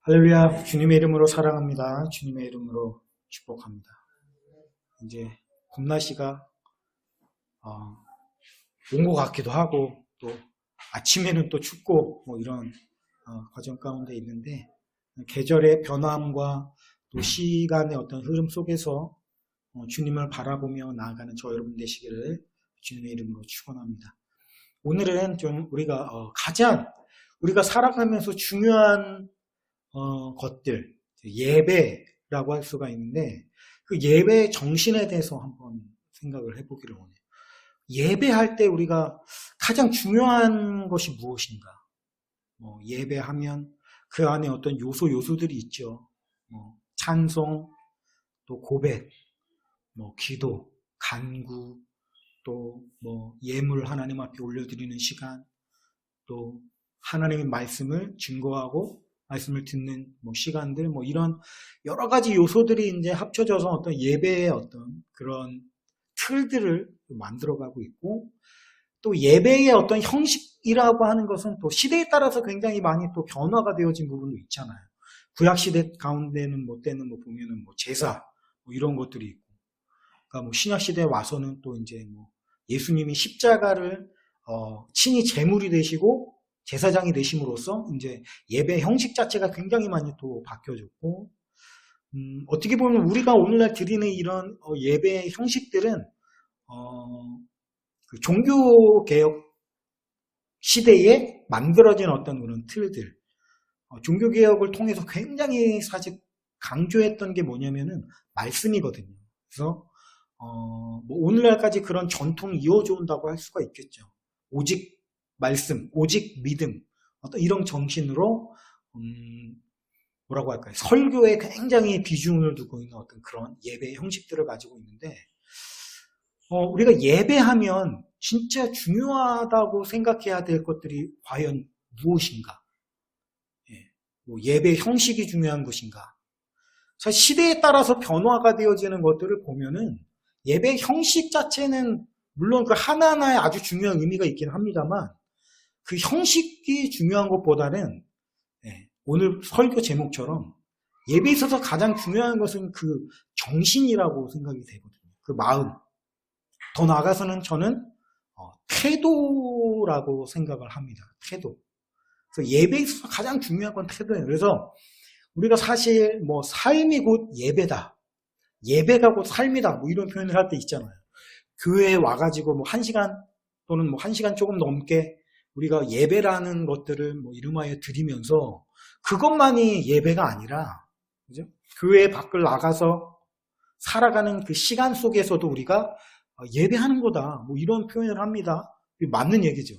할렐루야, 주님의 이름으로 사랑합니다. 주님의 이름으로 축복합니다. 이제 봄 날씨가 온 것 같기도 하고 또 아침에는 또 춥고 뭐 이런 과정 가운데 있는데 계절의 변함과 또 시간의 어떤 흐름 속에서 주님을 바라보며 나아가는 저 여러분 되시기를 주님의 이름으로 축원합니다. 오늘은 좀 가장 우리가 살아가면서 중요한 것들, 예배라고 할 수가 있는데 그 예배의 정신에 대해서 한번 생각을 해보기를 원해요. 예배할 때 우리가 가장 중요한 것이 무엇인가? 예배하면 그 안에 어떤 요소들이 있죠. 찬송, 또 고백, 기도, 간구, 또 예물 하나님 앞에 올려드리는 시간, 또 하나님의 말씀을 증거하고 말씀을 듣는 시간들, 이런 여러 가지 요소들이 이제 합쳐져서 어떤 예배의 어떤 그런 틀들을 만들어가고 있고, 또 예배의 어떤 형식이라고 하는 것은 또 시대에 따라서 굉장히 많이 또 변화가 되어진 부분도 있잖아요. 구약 시대 가운데는 때는 보면은 제사 이런 것들이 있고, 그러니까 신약 시대에 와서는 또 이제 예수님이 십자가를 친히 제물이 되시고 제사장이 되심으로써 이제 예배 형식 자체가 굉장히 많이 또 바뀌어졌고, 어떻게 보면 우리가 오늘날 드리는 이런 예배 형식들은 그 종교개혁 시대에 만들어진 어떤 그런 틀들, 종교개혁을 통해서 굉장히 사실 강조했던 게 뭐냐면은 말씀이거든요. 그래서 오늘날까지 그런 전통이 이어져 온다고 할 수가 있겠죠. 오직 말씀, 오직 믿음, 어떤 이런 정신으로 뭐라고 할까요? 설교에 굉장히 비중을 두고 있는 어떤 그런 예배 형식들을 가지고 있는데, 우리가 예배하면 진짜 중요하다고 생각해야 될 것들이 과연 무엇인가? 예배 형식이 중요한 것인가? 사실 시대에 따라서 변화가 되어지는 것들을 보면은 예배 형식 자체는 물론 그 하나하나에 아주 중요한 의미가 있긴 합니다만, 그 형식이 중요한 것보다는 오늘 설교 제목처럼 예배에 있어서 가장 중요한 것은 그 정신이라고 생각이 되거든요. 그 마음. 더 나아가서는 저는 태도라고 생각을 합니다. 태도. 그래서 예배에 있어서 가장 중요한 건 태도예요. 그래서 우리가 사실 삶이 곧 예배다. 예배가 곧 삶이다. 이런 표현을 할 때 있잖아요. 교회에 와가지고 1시간 또는 1시간 조금 넘게 우리가 예배라는 것들을 이름하여 드리면서 그것만이 예배가 아니라, 그죠? 교회 밖을 나가서 살아가는 그 시간 속에서도 우리가 예배하는 거다. 이런 표현을 합니다. 맞는 얘기죠.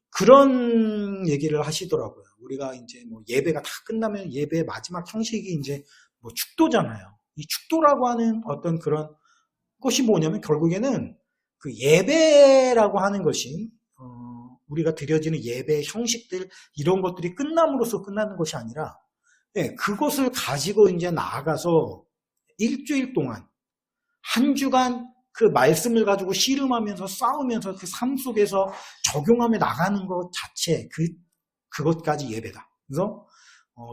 그런 얘기를 하시더라고요. 우리가 이제 예배가 다 끝나면 예배의 마지막 형식이 이제 축도잖아요. 이 축도라고 하는 어떤 그런 것이 뭐냐면 결국에는 그 예배라고 하는 것이 우리가 드려지는 예배의 형식들 이런 것들이 끝남으로써 끝나는 것이 아니라 그것을 가지고 이제 나아가서 일주일 동안 한 주간 그 말씀을 가지고 씨름하면서 싸우면서 그 삶 속에서 적용하며 나가는 것 자체 그것까지 예배다. 그래서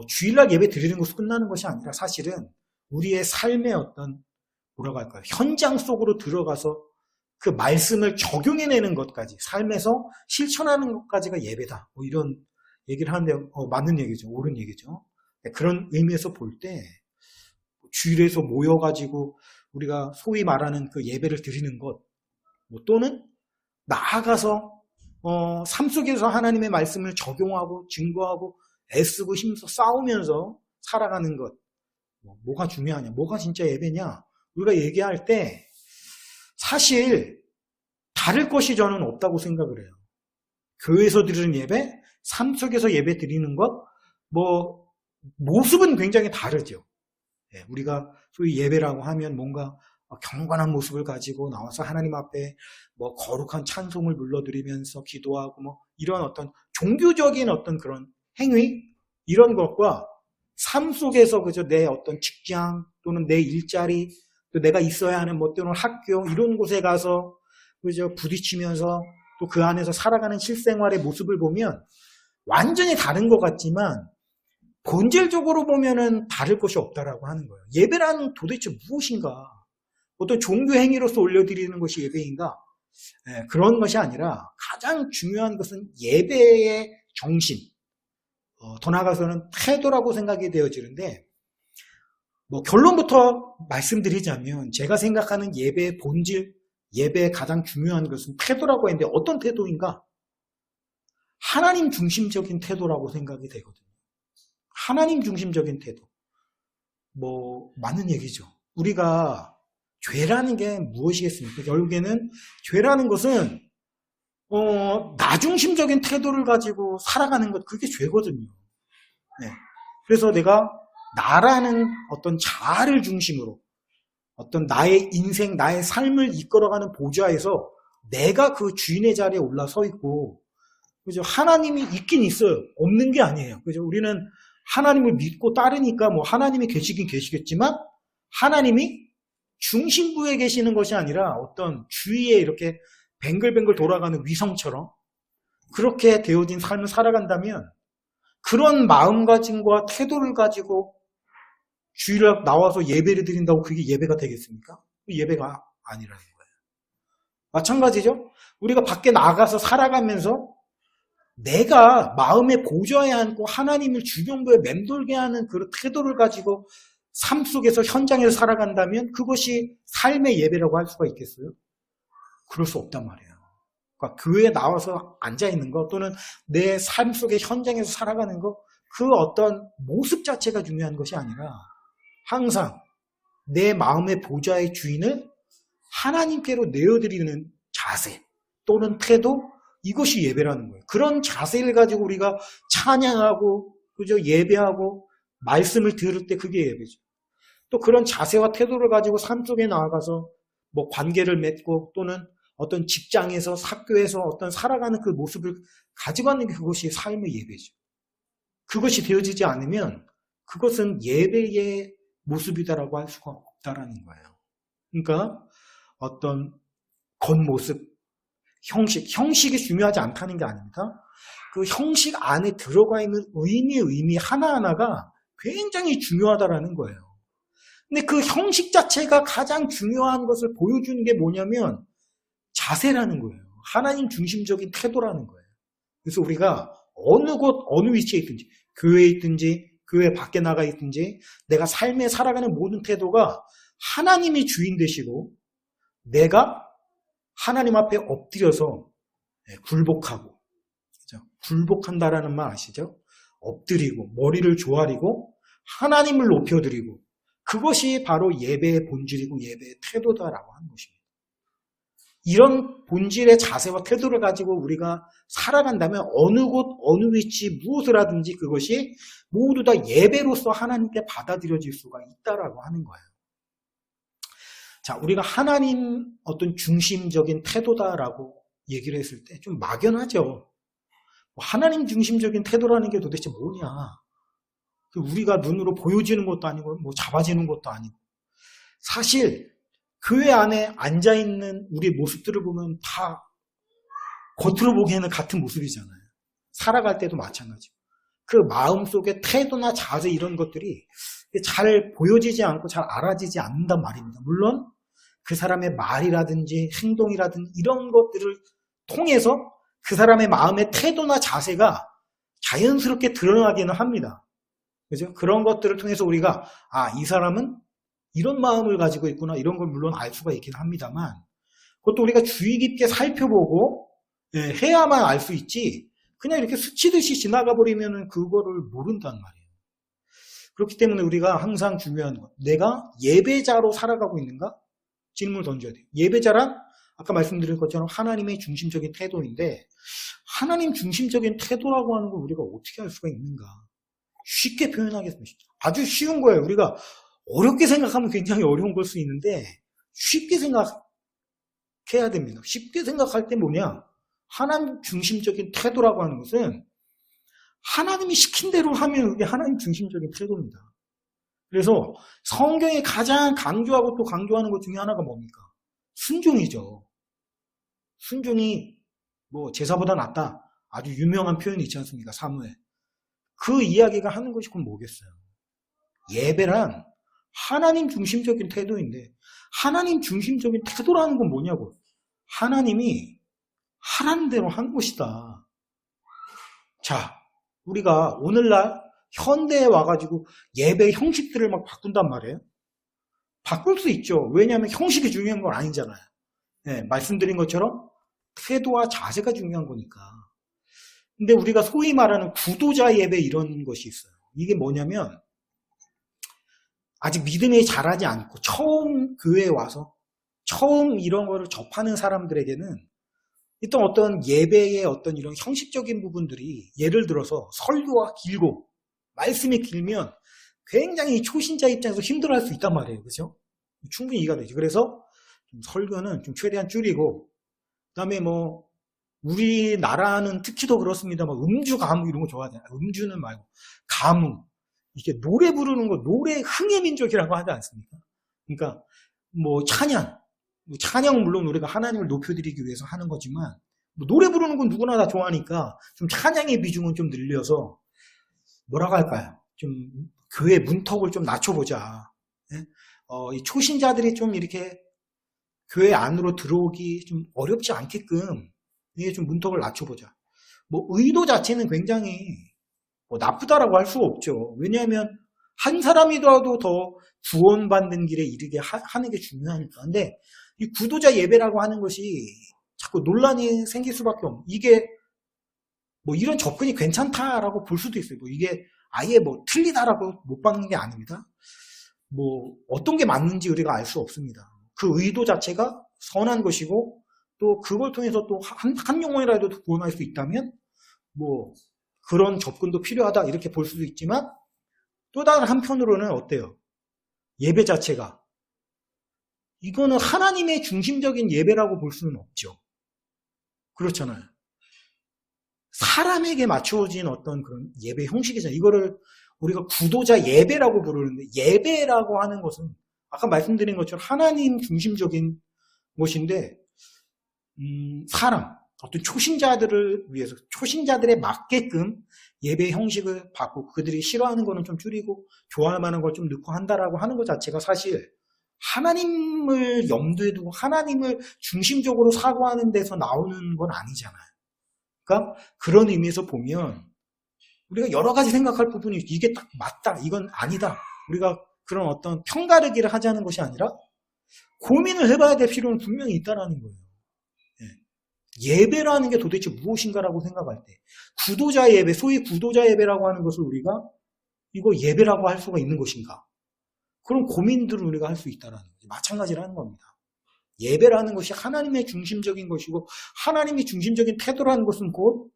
주일날 예배 드리는 것으로 끝나는 것이 아니라 사실은 우리의 삶의 어떤 뭐라고 할까요? 현장 속으로 들어가서 그 말씀을 적용해내는 것까지, 삶에서 실천하는 것까지가 예배다. 이런 얘기를 하는데 맞는 얘기죠. 옳은 얘기죠. 그런 의미에서 볼 때 주일에서 모여가지고 우리가 소위 말하는 그 예배를 드리는 것, 또는 나아가서 삶 속에서 하나님의 말씀을 적용하고 증거하고 애쓰고 힘써 싸우면서 살아가는 것, 뭐가 중요하냐, 뭐가 진짜 예배냐, 우리가 얘기할 때 사실 다를 것이 저는 없다고 생각을 해요. 교회에서 드리는 예배, 삶 속에서 예배 드리는 것, 모습은 굉장히 다르죠. 우리가 소위 예배라고 하면 뭔가 경건한 모습을 가지고 나와서 하나님 앞에 거룩한 찬송을 불러드리면서 기도하고 이런 어떤 종교적인 어떤 그런 행위, 이런 것과 삶 속에서 그저 내 어떤 직장 또는 내 일자리, 또 내가 있어야 하는 또는 학교 이런 곳에 가서 그저 부딪히면서 또 그 안에서 살아가는 실생활의 모습을 보면 완전히 다른 것 같지만 본질적으로 보면은 다를 것이 없다라고 하는 거예요. 예배란 도대체 무엇인가? 어떤 종교 행위로서 올려드리는 것이 예배인가? 그런 것이 아니라 가장 중요한 것은 예배의 정신, 더 나아가서는 태도라고 생각이 되어지는데, 뭐 결론부터 말씀드리자면 제가 생각하는 예배의 본질, 예배의 가장 중요한 것은 태도라고 했는데 어떤 태도인가? 하나님 중심적인 태도라고 생각이 되거든요. 하나님 중심적인 태도. 뭐 맞는 얘기죠. 우리가 죄라는 게 무엇이겠습니까? 결국에는 죄라는 것은 나 중심적인 태도를 가지고 살아가는 것, 그게 죄거든요. 네. 그래서 내가 나라는 어떤 자아를 중심으로 어떤 나의 인생, 나의 삶을 이끌어가는 보좌에서 내가 그 주인의 자리에 올라서 있고, 그죠? 하나님이 있긴 있어요. 없는 게 아니에요. 그죠? 우리는 하나님을 믿고 따르니까 뭐 하나님이 계시긴 계시겠지만 하나님이 중심부에 계시는 것이 아니라 어떤 주위에 이렇게 뱅글뱅글 돌아가는 위성처럼 그렇게 되어진 삶을 살아간다면 그런 마음가짐과 태도를 가지고 주일에 나와서 예배를 드린다고 그게 예배가 되겠습니까? 예배가 아니라는 거예요. 마찬가지죠. 우리가 밖에 나가서 살아가면서 내가 마음의 보좌에 앉고 하나님을 주변부에 맴돌게 하는 그런 태도를 가지고 삶 속에서 현장에서 살아간다면 그것이 삶의 예배라고 할 수가 있겠어요? 그럴 수 없단 말이에요. 그러니까 교회에 나와서 앉아있는 것 또는 내 삶 속의 현장에서 살아가는 것, 그 어떤 모습 자체가 중요한 것이 아니라 항상 내 마음의 보좌의 주인을 하나님께로 내어드리는 자세 또는 태도, 이것이 예배라는 거예요. 그런 자세를 가지고 우리가 찬양하고, 그죠? 예배하고, 말씀을 들을 때 그게 예배죠. 또 그런 자세와 태도를 가지고 삶 속에 나아가서 뭐 관계를 맺고 또는 어떤 직장에서, 학교에서 어떤 살아가는 그 모습을 가지고 가는 게 그것이 삶의 예배죠. 그것이 되어지지 않으면 그것은 예배의 모습이다라고 할 수가 없다라는 거예요. 그러니까 어떤 겉모습, 형식이 중요하지 않다는 게 아닙니다. 그 형식 안에 들어가 있는 의미 하나하나가 굉장히 중요하다라는 거예요. 근데 그 형식 자체가 가장 중요한 것을 보여주는 게 뭐냐면 자세라는 거예요. 하나님 중심적인 태도라는 거예요. 그래서 우리가 어느 곳, 어느 위치에 있든지, 교회에 있든지, 교회 밖에 나가 있든지, 내가 삶에 살아가는 모든 태도가 하나님이 주인 되시고, 내가 하나님 앞에 엎드려서 굴복하고, 그렇죠? 굴복한다라는 말 아시죠? 엎드리고, 머리를 조아리고, 하나님을 높여드리고, 그것이 바로 예배의 본질이고 예배의 태도다라고 하는 것입니다. 이런 본질의 자세와 태도를 가지고 우리가 살아간다면 어느 곳, 어느 위치, 무엇을 하든지 그것이 모두 다 예배로서 하나님께 받아들여질 수가 있다라고 하는 거예요. 자, 우리가 하나님 어떤 중심적인 태도다라고 얘기를 했을 때 좀 막연하죠. 하나님 중심적인 태도라는 게 도대체 뭐냐. 우리가 눈으로 보여지는 것도 아니고 뭐 잡아지는 것도 아니고, 사실 교회 안에 앉아있는 우리 모습들을 보면 다 겉으로 보기에는 같은 모습이잖아요. 살아갈 때도 마찬가지고 그 마음속의 태도나 자세 이런 것들이 잘 보여지지 않고 잘 알아지지 않는단 말입니다. 물론 그 사람의 말이라든지 행동이라든지 이런 것들을 통해서 그 사람의 마음의 태도나 자세가 자연스럽게 드러나기는 합니다. 그죠? 그런 것들을 통해서 우리가 이 사람은 이런 마음을 가지고 있구나, 이런 걸 물론 알 수가 있긴 합니다만, 그것도 우리가 주의 깊게 살펴보고 해야만 알 수 있지, 그냥 이렇게 스치듯이 지나가 버리면 그거를 모른단 말이에요. 그렇기 때문에 우리가 항상 중요한 것, 내가 예배자로 살아가고 있는가? 질문을 던져야 돼요. 예배자란 아까 말씀드린 것처럼 하나님의 중심적인 태도인데, 하나님 중심적인 태도라고 하는 걸 우리가 어떻게 할 수가 있는가? 쉽게 표현하겠습니다. 아주 쉬운 거예요. 우리가 어렵게 생각하면 굉장히 어려운 걸 수 있는데 쉽게 생각해야 됩니다. 쉽게 생각할 때 뭐냐? 하나님 중심적인 태도라고 하는 것은 하나님이 시킨 대로 하면 그게 하나님 중심적인 태도입니다. 그래서 성경이 가장 강조하고 또 강조하는 것 중에 하나가 뭡니까? 순종이죠. 순종이 뭐 제사보다 낫다. 아주 유명한 표현이 있지 않습니까? 사무엘. 그 이야기가 하는 것이 그건 뭐겠어요? 예배란 하나님 중심적인 태도인데, 하나님 중심적인 태도라는 건 뭐냐고. 하나님이 하라는 대로 하는 것이다. 자, 우리가 오늘날 현대에 와가지고 예배 형식들을 막 바꾼단 말이에요. 바꿀 수 있죠. 왜냐하면 형식이 중요한 건 아니잖아요. 네, 말씀드린 것처럼 태도와 자세가 중요한 거니까. 근데 우리가 소위 말하는 구도자 예배 이런 것이 있어요. 이게 뭐냐면 아직 믿음이 자라지 않고 처음 교회에 와서 처음 이런 거를 접하는 사람들에게는 일단 어떤 예배의 어떤 이런 형식적인 부분들이 예를 들어서 설교가 길고 말씀이 길면 굉장히 초신자 입장에서 힘들어할 수 있단 말이에요. 그렇죠? 충분히 이해가 되죠. 그래서 좀 설교는 좀 최대한 줄이고, 그다음에 뭐 우리나라는 특히 더 그렇습니다. 막 음주 가무 이런 거 좋아하잖아요. 음주는 말고 가무, 이게 노래 부르는 거, 노래 흥의 민족이라고 하지 않습니까? 그러니까 뭐 찬양 물론 우리가 하나님을 높여드리기 위해서 하는 거지만 뭐 노래 부르는 건 누구나 다 좋아하니까 좀 찬양의 비중은 좀 늘려서 뭐라고 할까요? 좀 교회 문턱을 좀 낮춰보자. 예? 이 초신자들이 좀 이렇게 교회 안으로 들어오기 좀 어렵지 않게끔 이게 좀 문턱을 낮춰보자. 뭐 의도 자체는 굉장히 뭐 나쁘다라고 할 수가 없죠. 왜냐하면 한 사람이라도 더 구원받는 길에 이르게 하는 게 중요하니까. 근데 이 구도자 예배라고 하는 것이 자꾸 논란이 생길 수밖에 없는. 이게 뭐 이런 접근이 괜찮다라고 볼 수도 있어요. 뭐 이게 아예 뭐 틀리다라고 못 박는 게 아닙니다. 뭐 어떤 게 맞는지 우리가 알 수 없습니다. 그 의도 자체가 선한 것이고 또 그걸 통해서 또 한 영혼이라도 구원할 수 있다면 뭐 그런 접근도 필요하다 이렇게 볼 수도 있지만 또 다른 한편으로는 어때요? 예배 자체가 이거는 하나님의 중심적인 예배라고 볼 수는 없죠. 그렇잖아요. 사람에게 맞춰진 어떤 그런 예배 형식이잖아요. 이거를 우리가 구도자 예배라고 부르는데 예배라고 하는 것은 아까 말씀드린 것처럼 하나님 중심적인 것인데 사람, 어떤 초신자들을 위해서 초신자들에 맞게끔 예배 형식을 바꾸고 그들이 싫어하는 거는 좀 줄이고 좋아할 만한 걸 좀 넣고 한다라고 하는 것 자체가 사실 하나님을 염두에 두고 하나님을 중심적으로 사고하는 데서 나오는 건 아니잖아요. 그러니까 그런 의미에서 보면 우리가 여러 가지 생각할 부분이 이게 딱 맞다, 이건 아니다. 우리가 그런 어떤 편가르기를 하자는 것이 아니라 고민을 해봐야 될 필요는 분명히 있다는 거예요. 예배라는 게 도대체 무엇인가라고 생각할 때 구도자 예배, 소위 구도자 예배라고 하는 것을 우리가 이거 예배라고 할 수가 있는 것인가? 그런 고민들을 우리가 할 수 있다는 거죠. 마찬가지라는 겁니다. 예배라는 것이 하나님의 중심적인 것이고 하나님이 중심적인 태도라는 것은 곧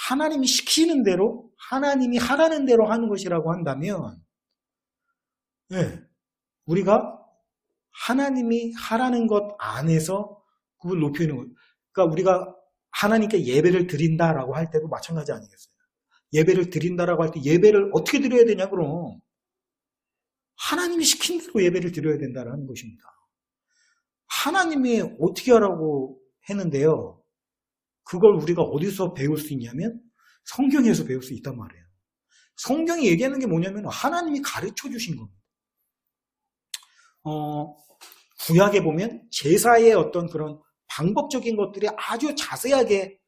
하나님이 시키는 대로 하나님이 하라는 대로 하는 것이라고 한다면 우리가 하나님이 하라는 것 안에서 그걸 높이는 거예요. 그러니까 우리가 하나님께 예배를 드린다라고 할 때도 마찬가지 아니겠어요? 예배를 드린다라고 할 때 예배를 어떻게 드려야 되냐 그럼 하나님이 시킨 대로 예배를 드려야 된다는 것입니다. 하나님이 어떻게 하라고 했는데요. 그걸 우리가 어디서 배울 수 있냐면 성경에서 배울 수 있단 말이에요. 성경이 얘기하는 게 뭐냐면 하나님이 가르쳐 주신 겁니다. 구약에 보면 제사의 어떤 그런 방법적인 것들이 아주 자세하게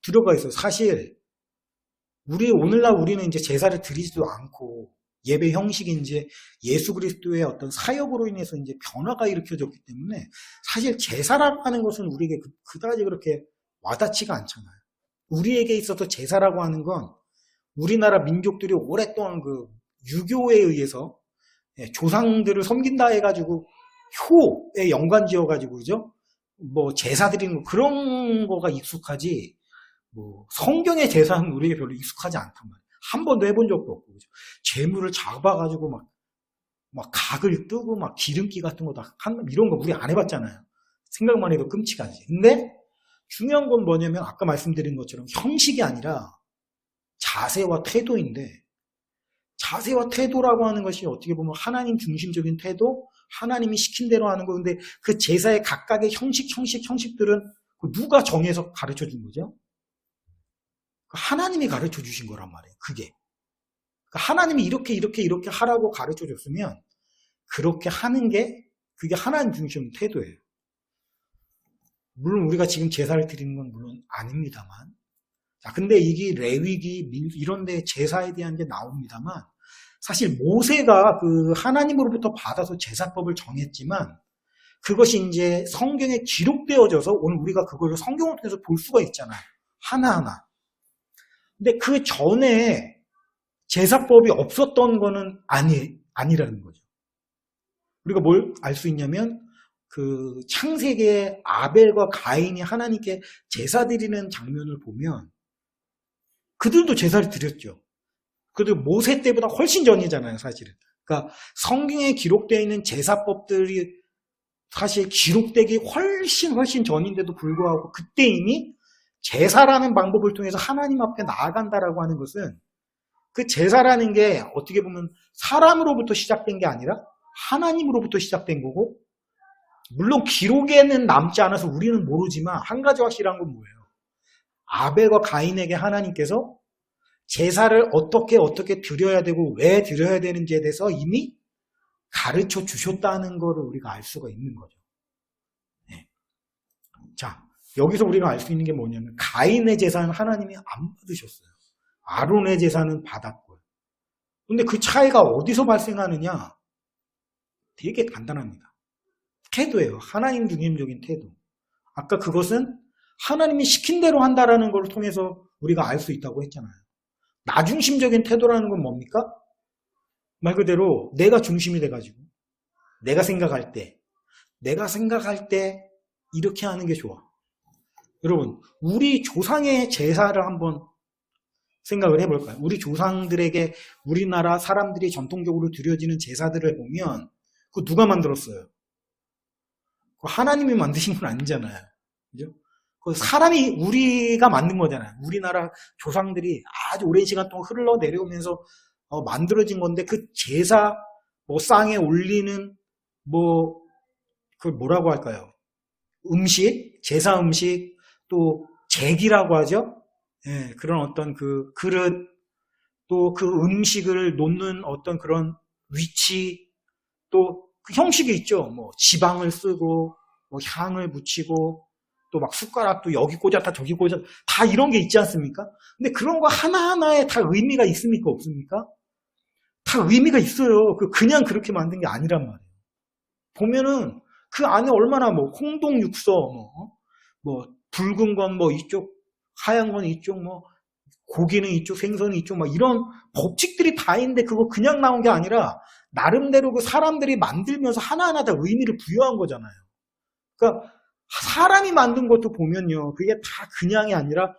들어가 있어요. 사실 오늘날 우리는 이제 제사를 드리지도 않고 예배 형식이 이제 예수 그리스도의 어떤 사역으로 인해서 이제 변화가 일으켜졌기 때문에 사실 제사라고 하는 것은 우리에게 그다지 그렇게 와닿지가 않잖아요. 우리에게 있어서 제사라고 하는 건 우리나라 민족들이 오랫동안 그 유교에 의해서 조상들을 섬긴다 해가지고 효에 연관 지어가지고 그죠? 뭐 제사 드리는 거 그런 거가 익숙하지 뭐 성경의 제사는 우리에게 별로 익숙하지 않단 말이에요. 한 번도 해본 적도 없고 그죠? 재물을 잡아가지고 막 각을 뜨고 막 기름기 같은 거 다 이런 거 우리 안 해봤잖아요. 생각만 해도 끔찍하지. 근데 중요한 건 뭐냐면 아까 말씀드린 것처럼 형식이 아니라 자세와 태도인데 자세와 태도라고 하는 것이 어떻게 보면 하나님 중심적인 태도, 하나님이 시킨 대로 하는 건데 그 제사의 각각의 형식들은 누가 정해서 가르쳐 준 거죠? 하나님이 가르쳐 주신 거란 말이에요. 그게. 하나님이 이렇게 하라고 가르쳐 줬으면 그렇게 하는 게 그게 하나님 중심 태도예요. 물론 우리가 지금 제사를 드리는 건 물론 아닙니다만, 자, 근데 이게 레위기 이런 데 제사에 대한 게 나옵니다만, 사실 모세가 그 하나님으로부터 받아서 제사법을 정했지만 그것이 이제 성경에 기록되어져서 오늘 우리가 그걸 성경을 통해서 볼 수가 있잖아요. 하나하나. 근데 그 전에 제사법이 없었던 거는 아니라는 거죠. 우리가 뭘 알 수 있냐면 그 창세기에 아벨과 가인이 하나님께 제사 드리는 장면을 보면 그들도 제사를 드렸죠. 그들 모세 때보다 훨씬 전이잖아요, 사실은. 그러니까 성경에 기록되어 있는 제사법들이 사실 기록되기 훨씬 전인데도 불구하고 그때 이미 제사라는 방법을 통해서 하나님 앞에 나아간다라고 하는 것은 그 제사라는 게 어떻게 보면 사람으로부터 시작된 게 아니라 하나님으로부터 시작된 거고, 물론 기록에는 남지 않아서 우리는 모르지만 한 가지 확실한 건 뭐예요? 아벨과 가인에게 하나님께서 제사를 어떻게 드려야 되고 왜 드려야 되는지에 대해서 이미 가르쳐 주셨다는 것을 우리가 알 수가 있는 거죠. 네. 자, 여기서 우리가 알 수 있는 게 뭐냐면 가인의 제사는 하나님이 안 받으셨어요. 아론의 제사는 받았고요. 근데 그 차이가 어디서 발생하느냐? 되게 간단합니다. 태도예요. 하나님 중심적인 태도. 아까 그것은 하나님이 시킨 대로 한다라는 걸 통해서 우리가 알 수 있다고 했잖아요. 나 중심적인 태도라는 건 뭡니까? 말 그대로 내가 중심이 돼가지고 내가 생각할 때 이렇게 하는 게 좋아. 여러분, 우리 조상의 제사를 한번 생각을 해볼까요? 우리 조상들에게 우리나라 사람들이 전통적으로 드려지는 제사들을 보면 그거 누가 만들었어요? 하나님이 만드신 건 아니잖아요. 그죠? 그 사람이 우리가 만든 거잖아요. 우리나라 조상들이 아주 오랜 시간 동안 흘러내려오면서 만들어진 건데 그 제사 쌍에 올리는 그걸 뭐라고 할까요? 음식, 제사 음식, 또 잭이라고 하죠. 예, 그런 어떤 그 그릇, 또 그 음식을 놓는 어떤 그런 위치, 또 그 형식이 있죠. 지방을 쓰고, 향을 묻히고, 또 막 숟가락도 여기 꽂았다 저기 꽂았다 다 이런 게 있지 않습니까? 근데 그런 거 하나하나에 다 의미가 있습니까? 없습니까? 다 의미가 있어요. 그냥 그렇게 만든 게 아니란 말이에요. 보면은 그 안에 얼마나 홍동 육서, 붉은 건 이쪽, 하얀 건 이쪽, 고기는 이쪽, 생선은 이쪽, 이런 법칙들이 다 있는데 그거 그냥 나온 게 아니라 나름대로 그 사람들이 만들면서 하나하나 다 의미를 부여한 거잖아요. 그러니까 사람이 만든 것도 보면요, 그게 다 그냥이 아니라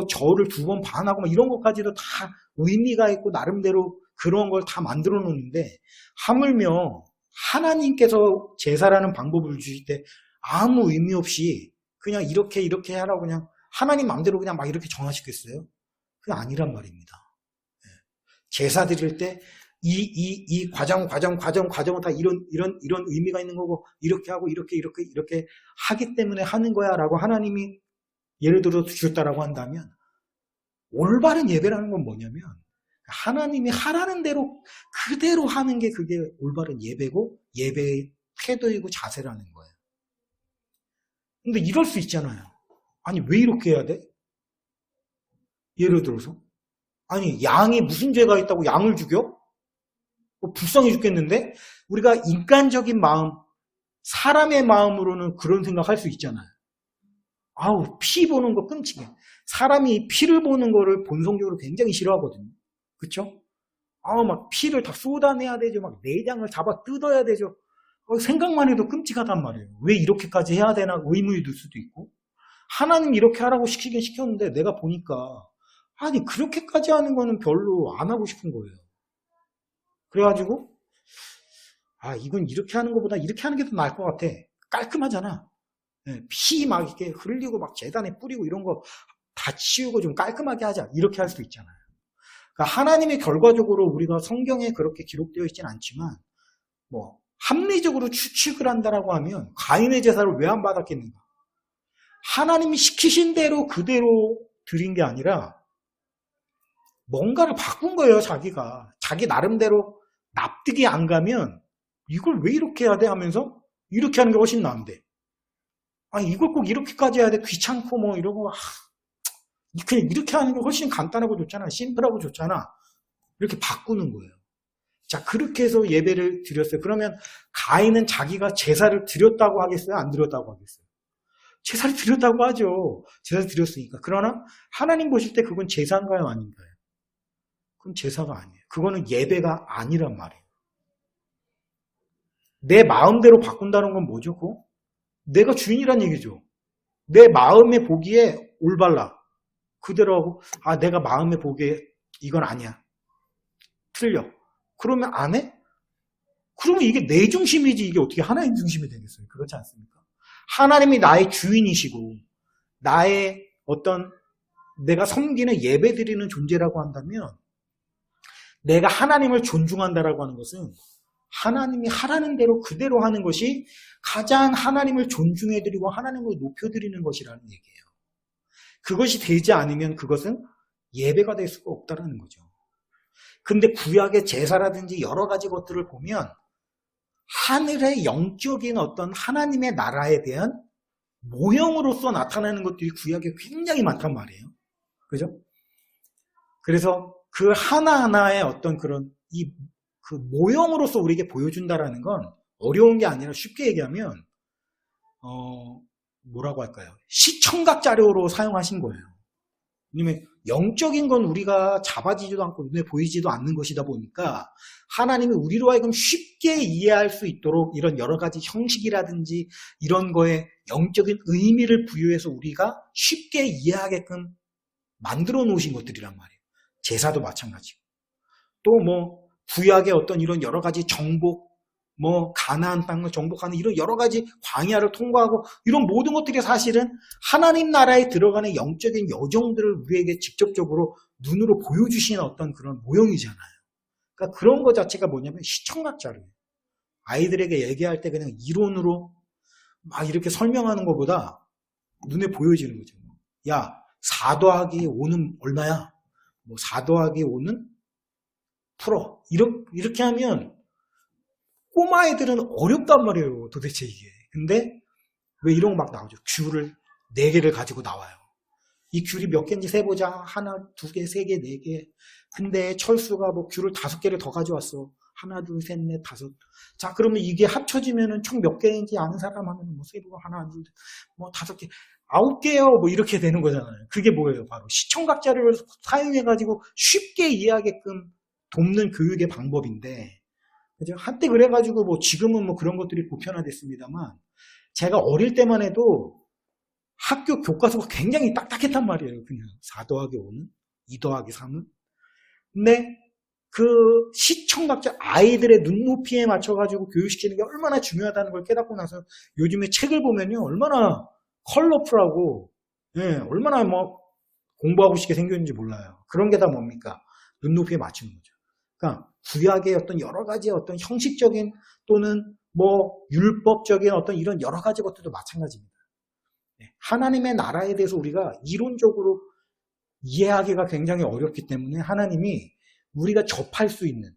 절을 2번 반하고 이런 것까지도 다 의미가 있고 나름대로 그런 걸 다 만들어 놓는데 하물며 하나님께서 제사라는 방법을 주실 때 아무 의미 없이 그냥 이렇게 하라고 그냥 하나님 마음대로 그냥 막 이렇게 정하시겠어요? 그게 아니란 말입니다. 제사 드릴 때 이 과정은 다 이런 의미가 있는 거고, 이렇게 하고, 이렇게 하기 때문에 하는 거야 라고 하나님이 예를 들어 주셨다라고 한다면, 올바른 예배라는 건 뭐냐면, 하나님이 하라는 대로 그대로 하는 게 그게 올바른 예배고, 예배의 태도이고 자세라는 거예요. 근데 이럴 수 있잖아요. 아니, 왜 이렇게 해야 돼? 예를 들어서. 아니, 양이 무슨 죄가 있다고 양을 죽여? 불쌍해 죽겠는데? 우리가 인간적인 마음, 사람의 마음으로는 그런 생각할 수 있잖아요. 아우, 피 보는 거 끔찍해. 사람이 피를 보는 거를 본성적으로 굉장히 싫어하거든요. 그쵸? 아우, 막 피를 다 쏟아내야 되죠. 막 내장을 잡아 뜯어야 되죠. 생각만 해도 끔찍하단 말이에요. 왜 이렇게까지 해야 되나 의문이 들 수도 있고. 하나님 이렇게 하라고 시키긴 시켰는데 내가 보니까 아니 그렇게까지 하는 거는 별로 안 하고 싶은 거예요. 그래가지고 이건 이렇게 하는 것보다 이렇게 하는 게 더 나을 것 같아. 깔끔하잖아. 피 막 이렇게 흘리고 막 재단에 뿌리고 이런 거 다 치우고 좀 깔끔하게 하자. 이렇게 할 수도 있잖아요. 그러니까 하나님의 결과적으로 우리가 성경에 그렇게 기록되어 있진 않지만 합리적으로 추측을 한다라고 하면 가인의 제사를 왜 안 받았겠는가? 하나님이 시키신 대로 그대로 드린 게 아니라 뭔가를 바꾼 거예요, 자기가. 자기 나름대로 납득이 안 가면 이걸 왜 이렇게 해야 돼 하면서 이렇게 하는 게 훨씬 나은데. 아니, 이걸 꼭 이렇게까지 해야 돼. 귀찮고 뭐 이러고. 그냥 이렇게 하는 게 훨씬 간단하고 좋잖아. 심플하고 좋잖아. 이렇게 바꾸는 거예요. 자, 그렇게 해서 예배를 드렸어요. 그러면 가인은 자기가 제사를 드렸다고 하겠어요? 안 드렸다고 하겠어요? 제사를 드렸다고 하죠. 제사를 드렸으니까. 그러나 하나님 보실 때 그건 제사인가요? 아닌가요? 그건 제사가 아니에요. 그거는 예배가 아니란 말이에요. 내 마음대로 바꾼다는 건 뭐죠? 그거? 내가 주인이란 얘기죠. 내 마음에 보기에 올바라. 그대로 하고, 내가 마음에 보기에 이건 아니야. 틀려. 그러면 안 해? 그러면 이게 내 중심이지 이게 어떻게 하나님 중심이 되겠어요? 그렇지 않습니까? 하나님이 나의 주인이시고 나의 어떤 내가 섬기는 예배드리는 존재라고 한다면 내가 하나님을 존중한다라고 하는 것은 하나님이 하라는 대로 그대로 하는 것이 가장 하나님을 존중해드리고 하나님을 높여드리는 것이라는 얘기예요. 그것이 되지 않으면 그것은 예배가 될 수가 없다는 거죠. 근데 구약의 제사라든지 여러 가지 것들을 보면 하늘의 영적인 어떤 하나님의 나라에 대한 모형으로서 나타나는 것들이 구약에 굉장히 많단 말이에요. 그죠? 그래서 그 하나하나의 어떤 그런 그 모형으로서 우리에게 보여준다라는 건 어려운 게 아니라 쉽게 얘기하면 뭐라고 할까요? 시청각 자료로 사용하신 거예요. 왜냐면 영적인 건 우리가 잡아지지도 않고 눈에 보이지도 않는 것이다 보니까 하나님이 우리로 하여금 쉽게 이해할 수 있도록 이런 여러 가지 형식이라든지 이런 거에 영적인 의미를 부여해서 우리가 쉽게 이해하게끔 만들어 놓으신 것들이란 말이에요. 제사도 마찬가지고. 또 뭐 구약의 어떤 이런 여러 가지 정복, 뭐 가나안 땅을 정복하는 이런 여러 가지 광야를 통과하고 이런 모든 것들이 사실은 하나님 나라에 들어가는 영적인 여정들을 우리에게 직접적으로 눈으로 보여주시는 어떤 그런 모형이잖아요. 그러니까 그런 것 자체가 뭐냐면 시청각 자료예요. 아이들에게 얘기할 때 그냥 이론으로 막 이렇게 설명하는 것보다 눈에 보여지는 거죠. 야, 4 더하기 5는 얼마야? 뭐 4 더하기 5는 풀어. 이렇게 하면 꼬마애들은 어렵단 말이에요. 도대체 이게. 근데 왜 이런 거 막 나오죠? 귤을 4개를 가지고 나와요. 이 귤이 몇 개인지 세보자. 하나, 2개, 3개, 4개. 근데 철수가 뭐 귤을 5개를 더 가져왔어. 하나, 둘, 셋, 넷, 5. 자, 그러면 이게 합쳐지면은 총 몇 개인지 아는 사람 하면 뭐 세보고 하나, 둘, 뭐 5개. 9개요. 뭐 이렇게 되는 거잖아요. 그게 뭐예요? 바로 시청각 자료를 사용해가지고 쉽게 이해하게끔 돕는 교육의 방법인데, 그죠? 한때 그래가지고 뭐 지금은 뭐 그런 것들이 보편화됐습니다만, 제가 어릴 때만 해도 학교 교과서가 굉장히 딱딱했단 말이에요. 그냥 4 더하기 5는, 2 더하기 3은. 근데 그 시청각자 아이들의 눈높이에 맞춰가지고 교육시키는 게 얼마나 중요하다는 걸 깨닫고 나서 요즘에 책을 보면요, 얼마나 컬러풀하고, 얼마나 뭐 공부하고 싶게 생겼는지 몰라요. 그런 게 다 뭡니까? 눈높이에 맞추는 거죠. 그러니까 구약의 어떤 여러 가지 어떤 형식적인 또는 뭐 율법적인 어떤 이런 여러 가지 것들도 마찬가지입니다. 하나님의 나라에 대해서 우리가 이론적으로 이해하기가 굉장히 어렵기 때문에 하나님이 우리가 접할 수 있는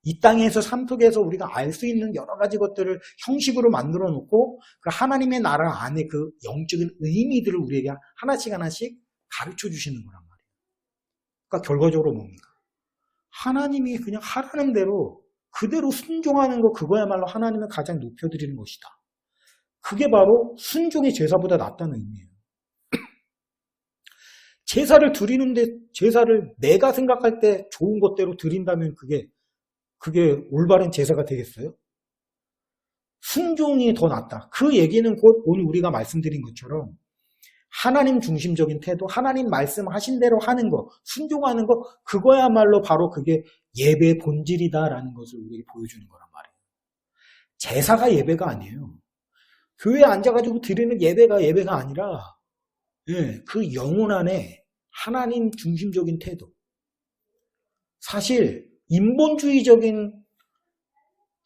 이 땅에서 삶 속에서 우리가 알 수 있는 여러 가지 것들을 형식으로 만들어 놓고 그 하나님의 나라 안에 그 영적인 의미들을 우리에게 하나씩 하나씩 가르쳐 주시는 거란 말이에요. 그러니까 결과적으로 뭡니까? 하나님이 그냥 하라는 대로 그대로 순종하는 거, 그거야말로 하나님을 가장 높여드리는 것이다. 그게 바로 순종이 제사보다 낫다는 의미예요. 제사를 드리는데 제사를 내가 생각할 때 좋은 것대로 드린다면 그게 올바른 제사가 되겠어요? 순종이 더 낫다. 그 얘기는 곧 오늘 우리가 말씀드린 것처럼 하나님 중심적인 태도, 하나님 말씀하신 대로 하는 거, 순종하는 거, 그거야말로 바로 그게 예배의 본질이다라는 것을 우리에게 보여주는 거란 말이에요. 제사가 예배가 아니에요. 교회에 앉아가지고 드리는 예배가 아니라 그 영혼 안에 하나님 중심적인 태도. 사실 인본주의적인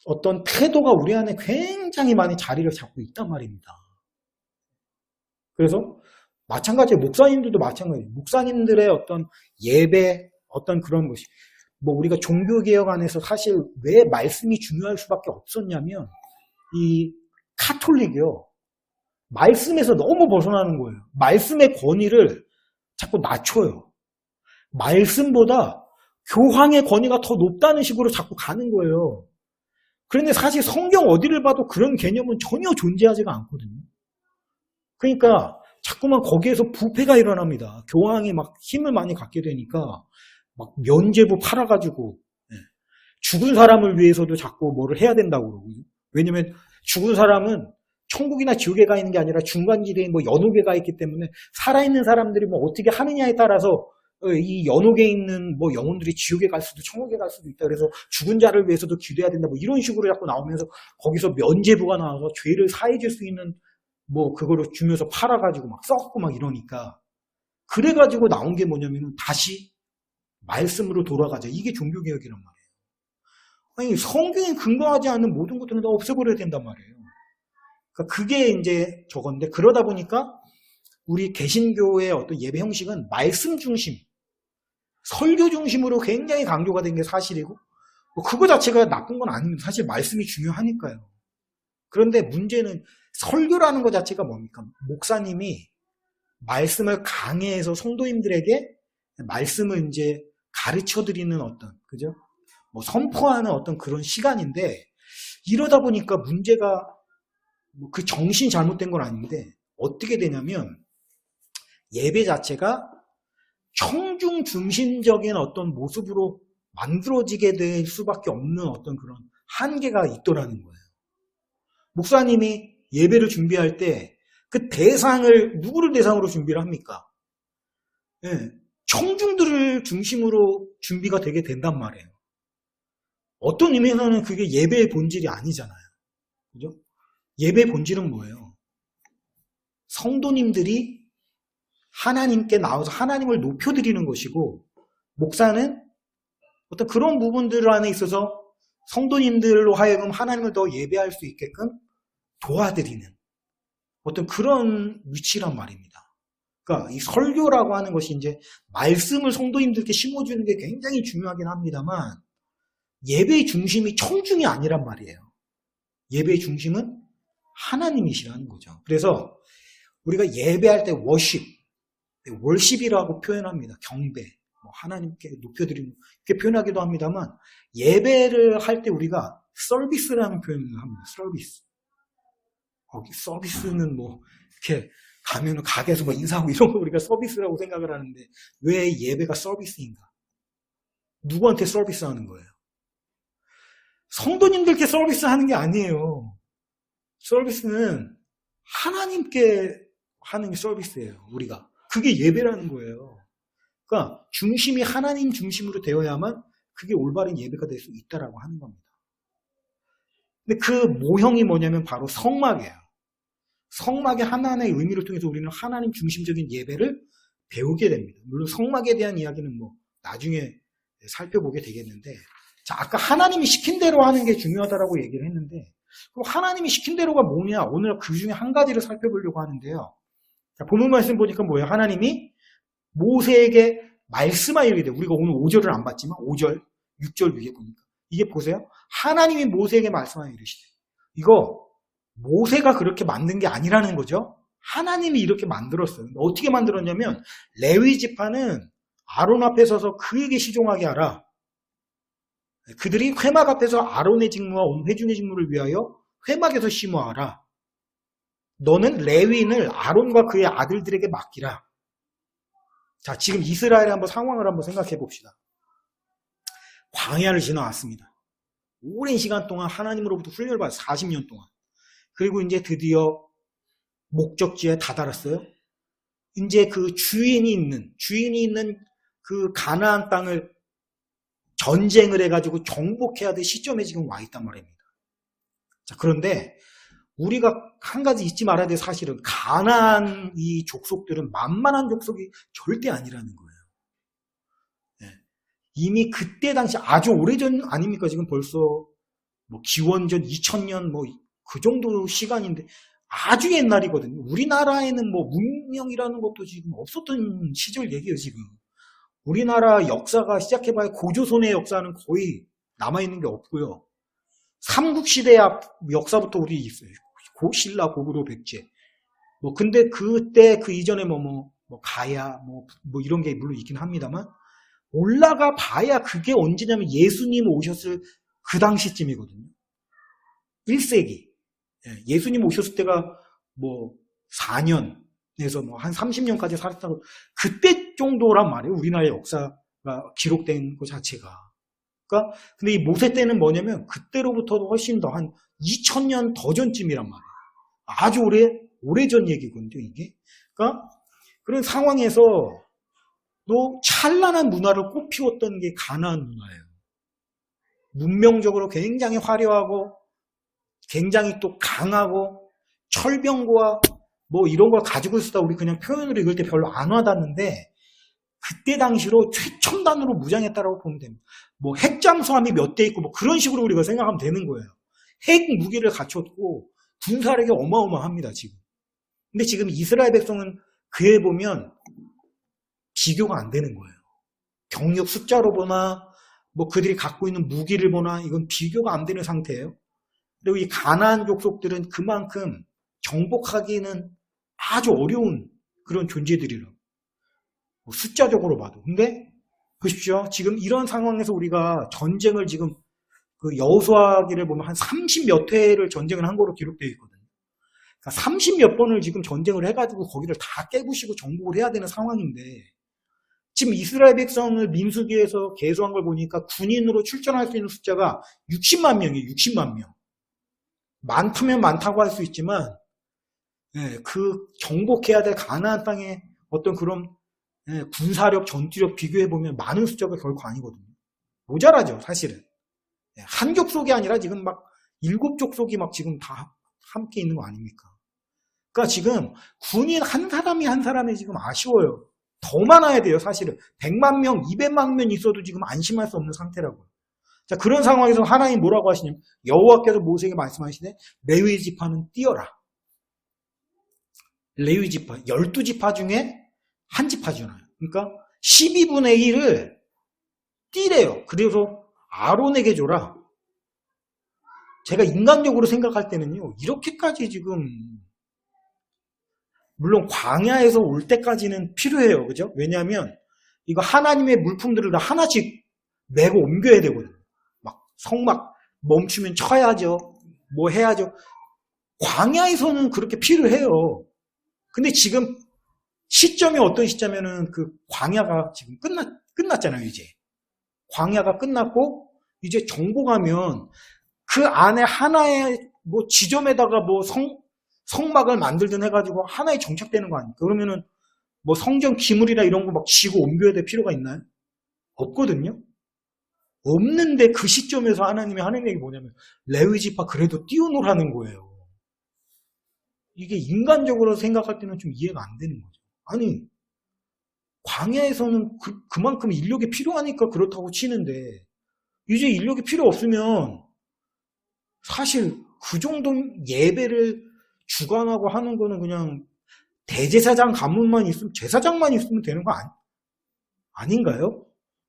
어떤 태도가 우리 안에 굉장히 많이 자리를 잡고 있단 말입니다. 그래서 마찬가지예요. 목사님들도 마찬가지예요. 목사님들의 어떤 예배, 어떤 그런 것이, 뭐 우리가 종교개혁 안에서 사실 왜 말씀이 중요할 수밖에 없었냐면, 이 카톨릭이요. 말씀에서 너무 벗어나는 거예요. 말씀의 권위를 자꾸 낮춰요. 말씀보다 교황의 권위가 더 높다는 식으로 자꾸 가는 거예요. 그런데 사실 성경 어디를 봐도 그런 개념은 전혀 존재하지가 않거든요. 그러니까 자꾸만 거기에서 부패가 일어납니다. 교황이 막 힘을 많이 갖게 되니까 막 면죄부 팔아가지고 죽은 사람을 위해서도 자꾸 뭐를 해야 된다고 그러고. 왜냐면 죽은 사람은 천국이나 지옥에 가 있는 게 아니라 중간지대에 뭐 연옥에 가 있기 때문에 살아있는 사람들이 뭐 어떻게 하느냐에 따라서 이 연옥에 있는 뭐 영혼들이 지옥에 갈 수도 천국에 갈 수도 있다. 그래서 죽은 자를 위해서도 기도해야 된다. 뭐 이런 식으로 자꾸 나오면서 거기서 면죄부가 나와서 죄를 사해줄 수 있는 뭐 그거를 주면서 팔아가지고 막 썩고 막 이러니까 그래가지고 나온 게 뭐냐면은 다시 말씀으로 돌아가자. 이게 종교개혁이란 말이에요. 아니 성경에 근거하지 않는 모든 것들은 다 없애버려야 된단 말이에요. 그러니까 그게 이제 저건데 그러다 보니까 우리 개신교의 어떤 예배 형식은 말씀 중심, 설교 중심으로 굉장히 강조가 된 게 사실이고 뭐 그거 자체가 나쁜 건 아닙니다. 사실 말씀이 중요하니까요. 그런데 문제는 설교라는 것 자체가 뭡니까? 목사님이 말씀을 강해해서 성도님들에게 말씀을 이제 가르쳐 드리는 어떤, 그죠? 뭐 선포하는 어떤 그런 시간인데 이러다 보니까 문제가 뭐 그 정신이 잘못된 건 아닌데 어떻게 되냐면 예배 자체가 청중 중심적인 어떤 모습으로 만들어지게 될 수밖에 없는 어떤 그런 한계가 있더라는 거예요. 목사님이 예배를 준비할 때 그 대상을 누구를 대상으로 준비를 합니까? 예, 청중들을 중심으로 준비가 되게 된단 말이에요. 어떤 의미에서는 그게 예배의 본질이 아니잖아요. 그죠? 예배의 본질은 뭐예요? 성도님들이 하나님께 나와서 하나님을 높여드리는 것이고 목사는 어떤 그런 부분들 안에 있어서 성도님들로 하여금 하나님을 더 예배할 수 있게끔 도와드리는 어떤 그런 위치란 말입니다. 그러니까 이 설교라고 하는 것이 이제 말씀을 성도님들께 심어주는 게 굉장히 중요하긴 합니다만 예배의 중심이 청중이 아니란 말이에요. 예배의 중심은 하나님이시라는 거죠. 그래서 우리가 예배할 때 월십이라고 표현합니다. 경배, 뭐 하나님께 높여드리는 이렇게 표현하기도 합니다만 예배를 할 때 우리가 서비스라는 표현을 합니다. 서비스. 거기 서비스는 뭐 이렇게 가면은 가게에서 뭐 인사하고 이런 거 우리가 서비스라고 생각을 하는데 왜 예배가 서비스인가? 누구한테 서비스하는 거예요? 성도님들께 서비스하는 게 아니에요. 서비스는 하나님께 하는 게 서비스예요. 우리가. 그게 예배라는 거예요. 그러니까 중심이 하나님 중심으로 되어야만 그게 올바른 예배가 될 수 있다라고 하는 겁니다. 근데 그 모형이 뭐냐면 바로 성막이에요. 성막의 하나하나의 의미를 통해서 우리는 하나님 중심적인 예배를 배우게 됩니다. 물론 성막에 대한 이야기는 뭐 나중에 살펴보게 되겠는데 자, 아까 하나님이 시킨 대로 하는 게 중요하다라고 얘기를 했는데 그럼 하나님이 시킨 대로가 뭐냐? 오늘 그 중에 한 가지를 살펴보려고 하는데요. 자, 본문 말씀 보니까 뭐예요? 하나님이 모세에게 말씀하여 이르되 우리가 오늘 5절을 안 봤지만 5절, 6절 위에 보니까 이게 보세요. 하나님이 모세에게 말씀하여 이르시되 이거 모세가 그렇게 만든 게 아니라는 거죠. 하나님이 이렇게 만들었어요. 어떻게 만들었냐면 레위 지파는 아론 앞에 서서 그에게 시종하게 하라. 그들이 회막 앞에서 아론의 직무와 온 회중의 직무를 위하여 회막에서 심어하라. 너는 레위인을 아론과 그의 아들들에게 맡기라. 자, 지금 이스라엘의 한번 상황을 한번 생각해 봅시다. 광야를 지나왔습니다. 오랜 시간 동안 하나님으로부터 훈련을 받았어요. 40년 동안. 그리고 이제 드디어 목적지에 다다랐어요. 이제 그 주인이 있는 그 가나안 땅을 전쟁을 해가지고 정복해야 될 시점에 지금 와 있단 말입니다. 자, 그런데 우리가 한 가지 잊지 말아야 될 사실은 가나안 이 족속들은 만만한 족속이 절대 아니라는 거예요. 네. 이미 그때 당시 아주 오래전 아닙니까? 지금 벌써 뭐 기원전 2000년 뭐 그 정도 시간인데 아주 옛날이거든요. 우리나라에는 뭐 문명이라는 것도 지금 없었던 시절 얘기예요, 지금. 우리나라 역사가 시작해봐야 고조선의 역사는 거의 남아있는 게 없고요. 삼국시대 역사부터 우리 있어요. 고신라, 고구려, 백제. 뭐, 근데 그때 그 이전에 뭐 가야, 뭐 이런 게 물론 있긴 합니다만, 올라가 봐야 그게 언제냐면 예수님 오셨을 그 당시쯤이거든요. 1세기. 예수님 오셨을 때가 뭐 4년에서 뭐 한 30년까지 살았다고, 그때 정도란 말이에요. 우리나라의 역사가 기록된 것 자체가. 그러니까 근데 이 모세 때는 뭐냐면 그때로부터도 훨씬 더 한 2000년 더 전쯤이란 말이에요. 아주 오래전 얘기거든요, 이게. 그러니까 그런 상황에서 또 찬란한 문화를 꽃피웠던 게 가나안 문화예요. 문명적으로 굉장히 화려하고 굉장히 또 강하고 철병과 뭐 이런 걸 가지고 있었다 우리 그냥 표현으로 읽을 때 별로 안 와닿는데, 그때 당시로 최첨단으로 무장했다라고 보면 됩니다. 뭐 핵잠수함이 몇 대 있고 뭐 그런 식으로 우리가 생각하면 되는 거예요. 핵 무기를 갖췄고 군사력이 어마어마합니다, 지금. 근데 지금 이스라엘 백성은 그에 보면 비교가 안 되는 거예요. 경력 숫자로 보나 뭐 그들이 갖고 있는 무기를 보나 이건 비교가 안 되는 상태예요. 그리고 이 가나안 족속들은 그만큼 정복하기는 아주 어려운 그런 존재들이라고. 뭐 숫자적으로 봐도. 근데 보십시오. 지금 이런 상황에서 우리가 전쟁을 지금 그 여호수아기를 보면 한 30몇 회를 전쟁을 한 거로 기록되어 있거든요. 그러니까 30몇 번을 지금 전쟁을 해가지고 거기를 다 깨부시고 정복을 해야 되는 상황인데, 지금 이스라엘 백성을 민수기에서 계수한 걸 보니까 군인으로 출전할 수 있는 숫자가 60만 명이에요. 60만 명. 많다면 많다고 할 수 있지만 그 정복해야 될 가나안 땅의 어떤 그런 군사력, 전투력 비교해보면 많은 숫자가 결코 아니거든요. 모자라죠, 사실은. 한 족속이 아니라 지금 막 7족속이 막 지금 다 함께 있는 거 아닙니까? 그러니까 지금 군인 한 사람이 한 사람이 지금 아쉬워요. 더 많아야 돼요, 사실은. 100만 명, 200만 명 있어도 지금 안심할 수 없는 상태라고요. 자, 그런 상황에서 하나님 뭐라고 하시냐면, 여호와께서 모세에게 말씀하시되 레위 지파는 띄어라. 레위 지파, 12지파 중에 한 지파잖아요. 그러니까 12분의 1을 띄래요. 그래서 아론에게 줘라. 제가 인간적으로 생각할 때는요, 이렇게까지 지금, 물론 광야에서 올 때까지는 필요해요. 그죠? 왜냐하면 이거 하나님의 물품들을 다 하나씩 메고 옮겨야 되거든요. 막 성막 멈추면 쳐야죠. 뭐 해야죠. 광야에서는 그렇게 필요해요. 근데 지금 시점이 어떤 시점에는 그 광야가 지금 끝났잖아요, 이제. 광야가 끝났고, 이제 정복하면 그 안에 하나의 뭐 지점에다가 뭐 성막을 만들든 해가지고 하나에 정착되는 거 아닙니까? 그러면은 뭐 성전 기물이나 이런 거 막 지고 옮겨야 될 필요가 있나요? 없거든요? 없는데 그 시점에서 하나님에게 뭐냐면 레위 지파 그래도 띄워놓으라는 거예요. 이게 인간적으로 생각할 때는 좀 이해가 안 되는 거죠. 아니, 광야에서는 그만큼 인력이 필요하니까 그렇다고 치는데, 이제 인력이 필요 없으면 사실 그 정도 예배를 주관하고 하는 거는 그냥 대제사장 가문만 있으면, 제사장만 있으면 되는 거 아닌가요?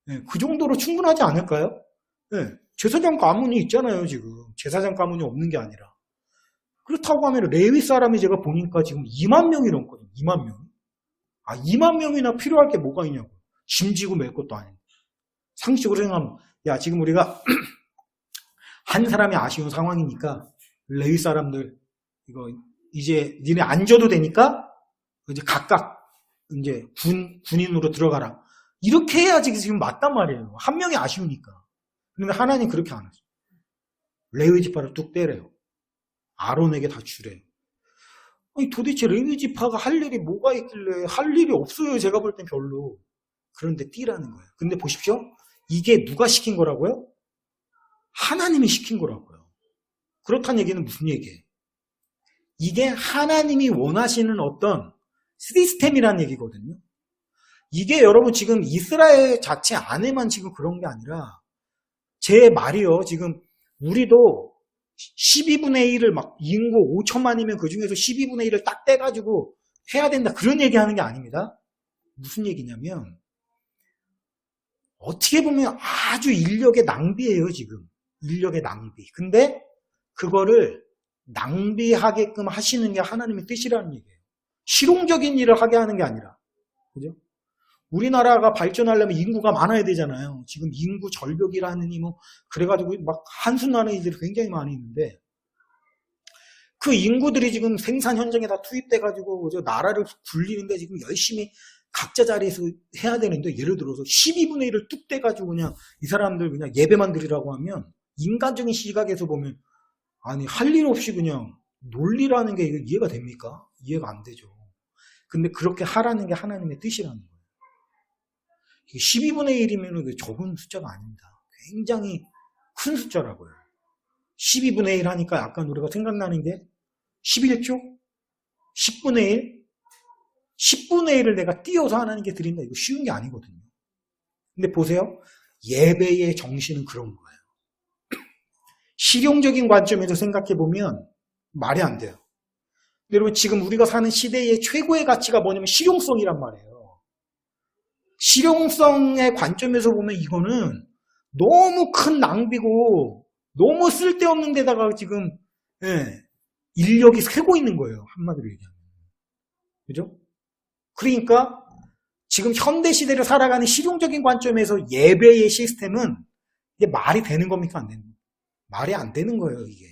네, 그 정도로 충분하지 않을까요? 네, 제사장 가문이 있잖아요, 지금. 제사장 가문이 없는 게 아니라. 그렇다고 하면 레위 사람이 제가 보니까 지금 2만 명이 넘거든요. 2만 명. 2만 명이나 필요할 게 뭐가 있냐고. 짐지고 맬 것도 아니고. 상식으로 생각하면, 야, 지금 우리가 한 사람이 아쉬운 상황이니까 레위 사람들 이거 이제 니네 안 줘도 되니까 이제 각각 이제 군인으로 들어가라. 이렇게 해야지 지금 맞단 말이에요. 한 명이 아쉬우니까. 그런데 하나님 그렇게 안 하죠. 레위 지파를 뚝 떼래요. 아론에게 다 주래요. 아니, 도대체 레위 지파가 할 일이 뭐가 있길래 할 일이 없어요. 제가 볼 땐 별로. 그런데 띠라는 거예요. 근데 보십시오. 이게 누가 시킨 거라고요? 하나님이 시킨 거라고요. 그렇다는 얘기는 무슨 얘기예요? 이게 하나님이 원하시는 어떤 시스템이라는 얘기거든요. 이게 여러분 지금 이스라엘 자체 안에만 지금 그런 게 아니라 제 말이요. 지금 우리도 12분의 1을 막 인구 5천만이면 그 중에서 12분의 1을 딱 떼가지고 해야 된다. 그런 얘기 하는 게 아닙니다. 무슨 얘기냐면, 어떻게 보면 아주 인력의 낭비예요, 지금. 인력의 낭비. 근데 그거를 낭비하게끔 하시는 게 하나님의 뜻이라는 얘기예요. 실용적인 일을 하게 하는 게 아니라. 그죠? 우리나라가 발전하려면 인구가 많아야 되잖아요. 지금 인구 절벽이라느니 뭐 그래가지고 막 한순나는 이들이 굉장히 많이 있는데 그 인구들이 지금 생산 현장에 다 투입돼가지고 나라를 굴리는데 지금 열심히 각자 자리에서 해야 되는데 예를 들어서 12분의 1을 뚝 떼가지고 그냥 이 사람들 그냥 예배만 드리라고 하면 인간적인 시각에서 보면 아니 할 일 없이 그냥 논리라는 게 이해가 됩니까? 이해가 안 되죠. 근데 그렇게 하라는 게 하나님의 뜻이라는 거예요. 12분의 1이면 적은 숫자가 아닙니다. 굉장히 큰 숫자라고요. 12분의 1 하니까 약간 우리가 생각나는 게 11조? 10분의 1? 10분의 1을 내가 띄워서 하나님께 드린다. 이거 쉬운 게 아니거든요. 근데 보세요. 예배의 정신은 그런 거예요. 실용적인 관점에서 생각해보면 말이 안 돼요. 여러분 지금 우리가 사는 시대의 최고의 가치가 뭐냐면 실용성이란 말이에요. 실용성의 관점에서 보면 이거는 너무 큰 낭비고 너무 쓸데없는 데다가 지금 인력이 새고 있는 거예요. 한마디로 얘기하면. 그죠? 그러니까 지금 현대 시대를 살아가는 실용적인 관점에서 예배의 시스템은 이게 말이 되는 겁니까? 안 되는 겁니까? 말이 안 되는 거예요, 이게.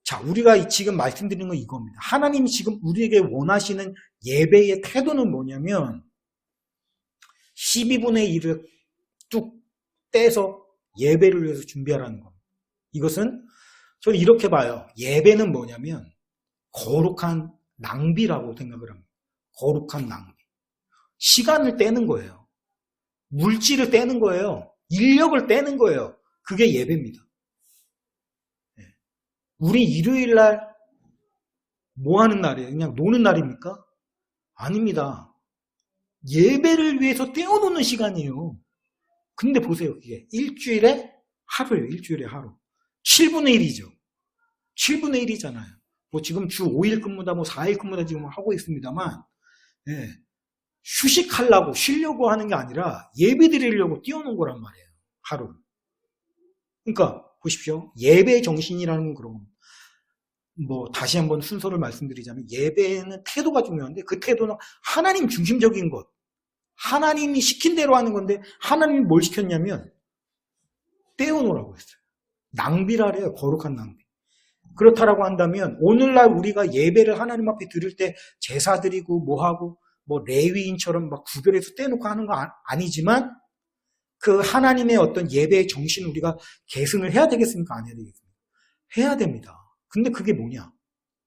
자, 우리가 지금 말씀드리는 건 이겁니다. 하나님이 지금 우리에게 원하시는 예배의 태도는 뭐냐면 12분의 1을 뚝 떼서 예배를 위해서 준비하라는 겁니다. 이것은 저는 이렇게 봐요. 예배는 뭐냐면 거룩한 낭비라고 생각을 합니다. 거룩한 낭비. 시간을 떼는 거예요. 물질을 떼는 거예요. 인력을 떼는 거예요. 그게 예배입니다. 우리 일요일날 뭐 하는 날이에요? 그냥 노는 날입니까? 아닙니다. 예배를 위해서 떼어놓는 시간이에요. 근데 보세요. 그게 일주일에 하루예요. 일주일에 하루. 7분의 1이죠. 7분의 1이잖아요. 뭐 지금 주 5일 근무다 뭐 4일 근무다 지금 하고 있습니다만 휴식하려고 쉬려고 하는 게 아니라 예배 드리려고 띄워놓은 거란 말이에요. 하루를. 그러니까 보십시오. 예배의 정신이라는 건 그런 겁니다. 뭐 다시 한번 순서를 말씀드리자면 예배는 태도가 중요한데 그 태도는 하나님 중심적인 것. 하나님이 시킨 대로 하는 건데 하나님이 뭘 시켰냐면 떼어놓으라고 했어요. 낭비라래요. 거룩한 낭비. 그렇다라고 한다면 오늘날 우리가 예배를 하나님 앞에 드릴 때 제사 드리고 뭐하고 뭐 레위인처럼 막 구별해서 떼놓고 하는 거 아니지만 그 하나님의 어떤 예배의 정신을 우리가 계승을 해야 되겠습니까? 안 해야 되겠습니까? 해야 됩니다. 근데 그게 뭐냐?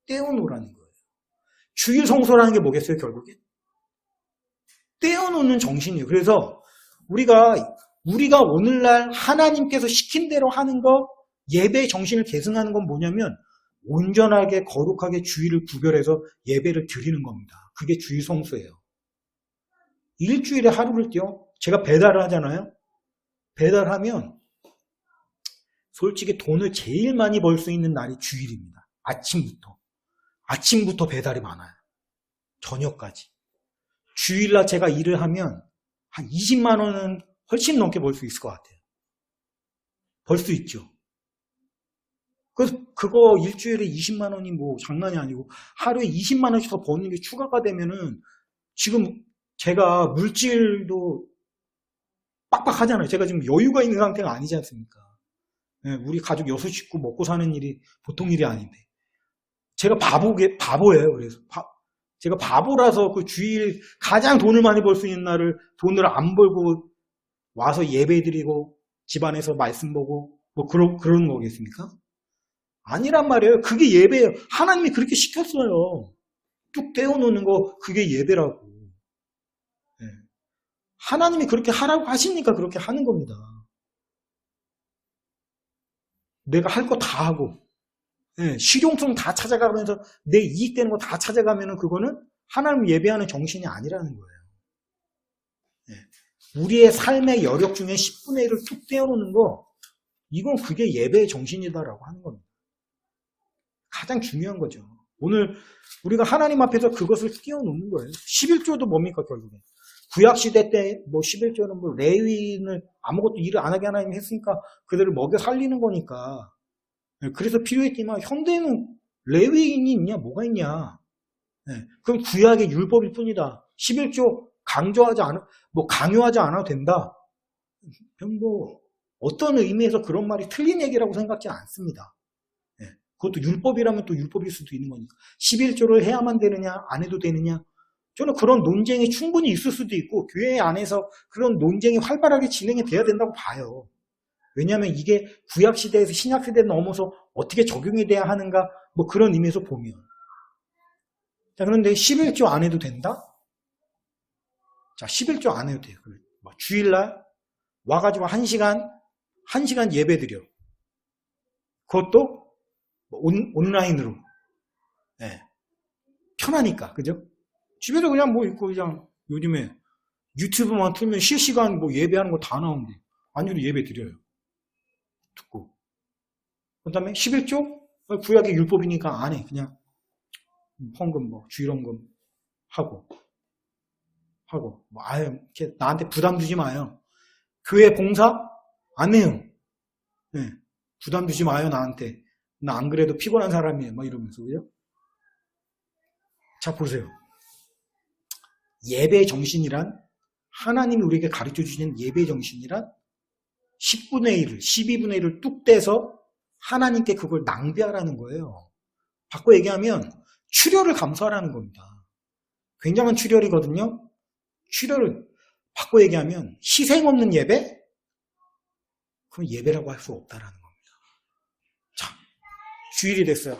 떼어놓으라는 거예요. 주일 성소라는 게 뭐겠어요, 결국에? 떼어놓는 정신이에요. 그래서 우리가 오늘날 하나님께서 시킨 대로 하는 거, 예배의 정신을 계승하는 건 뭐냐면 온전하게 거룩하게 주일을 구별해서 예배를 드리는 겁니다. 그게 주일 성소예요. 일주일에 하루를 띄워? 제가 배달을 하잖아요. 배달하면 솔직히 돈을 제일 많이 벌 수 있는 날이 주일입니다. 아침부터 배달이 많아요. 저녁까지. 주일날 제가 일을 하면 한 20만 원은 훨씬 넘게 벌 수 있을 것 같아요. 벌 수 있죠. 그래서 그거 일주일에 20만 원이 뭐 장난이 아니고 하루에 20만 원씩 더 버는 게 추가가 되면은 지금 제가 물질도 빡빡하잖아요. 제가 지금 여유가 있는 상태가 아니지 않습니까? 우리 가족 6식구 먹고 사는 일이 보통 일이 아닌데. 제가 바보예요. 그래서 제가 바보라서 그 주일 가장 돈을 많이 벌 수 있는 날을 돈을 안 벌고 와서 예배 드리고 집안에서 말씀 보고 뭐 그런 거겠습니까? 아니란 말이에요. 그게 예배예요. 하나님이 그렇게 시켰어요. 뚝 떼어놓는 거 그게 예배라고. 하나님이 그렇게 하라고 하시니까 그렇게 하는 겁니다. 내가 할 거 다 하고 실용성 다 찾아가면서 내 이익되는 거 다 찾아가면은 그거는 하나님 예배하는 정신이 아니라는 거예요. 우리의 삶의 여력 중에 10분의 1을 툭 떼어놓는 거 이건 그게 예배의 정신이다라고 하는 겁니다. 가장 중요한 거죠. 오늘 우리가 하나님 앞에서 그것을 끼워놓는 거예요. 11조도 뭡니까 결국에. 구약시대 때 뭐 11조는 뭐 레위인을 아무것도 일을 안 하게 하나님이 했으니까 그들을 먹여 살리는 거니까. 그래서 필요했지만 현대에는 레위인이 있냐 뭐가 있냐. 그럼 구약의 율법일 뿐이다. 11조 강요하지 않아도 된다. 뭐 어떤 의미에서 그런 말이 틀린 얘기라고 생각지 않습니다. 그것도 율법이라면 또 율법일 수도 있는 거니까. 11조를 해야만 되느냐 안 해도 되느냐. 저는 그런 논쟁이 충분히 있을 수도 있고 교회 안에서 그런 논쟁이 활발하게 진행이 돼야 된다고 봐요. 왜냐하면 이게 구약시대에서 신약시대에 넘어서 어떻게 적용이 돼야 하는가 뭐 그런 의미에서 보면. 자, 그런데 11조 안 해도 된다? 자, 11조 안 해도 돼요. 뭐 주일날 와가지고 1시간 예배 드려. 그것도 온라인으로. 편하니까, 그죠? 집에서 그냥 뭐 있고, 그냥 요즘에 유튜브만 틀면 실시간 뭐 예배하는 거 다 나오는데, 아니도 예배 드려요. 듣고. 그 다음에 11조? 구약의 율법이니까 안 해. 그냥 헌금, 뭐, 주일헌금 하고. 뭐, 이렇게 나한테 부담 주지 마요. 교회 봉사? 안 해요. 부담 주지 마요, 나한테. 나 안 그래도 피곤한 사람이에요. 막 이러면서, 그죠? 자, 보세요. 예배의 정신이란, 하나님이 우리에게 가르쳐 주시는 예배의 정신이란 10분의 1을, 12분의 1을 뚝 떼서 하나님께 그걸 낭비하라는 거예요. 바꿔 얘기하면 출혈을 감수하라는 겁니다. 굉장한 출혈이거든요. 출혈을 바꿔 얘기하면 희생 없는 예배? 그건 예배라고 할 수 없다라는 겁니다. 자, 주일이 됐어요.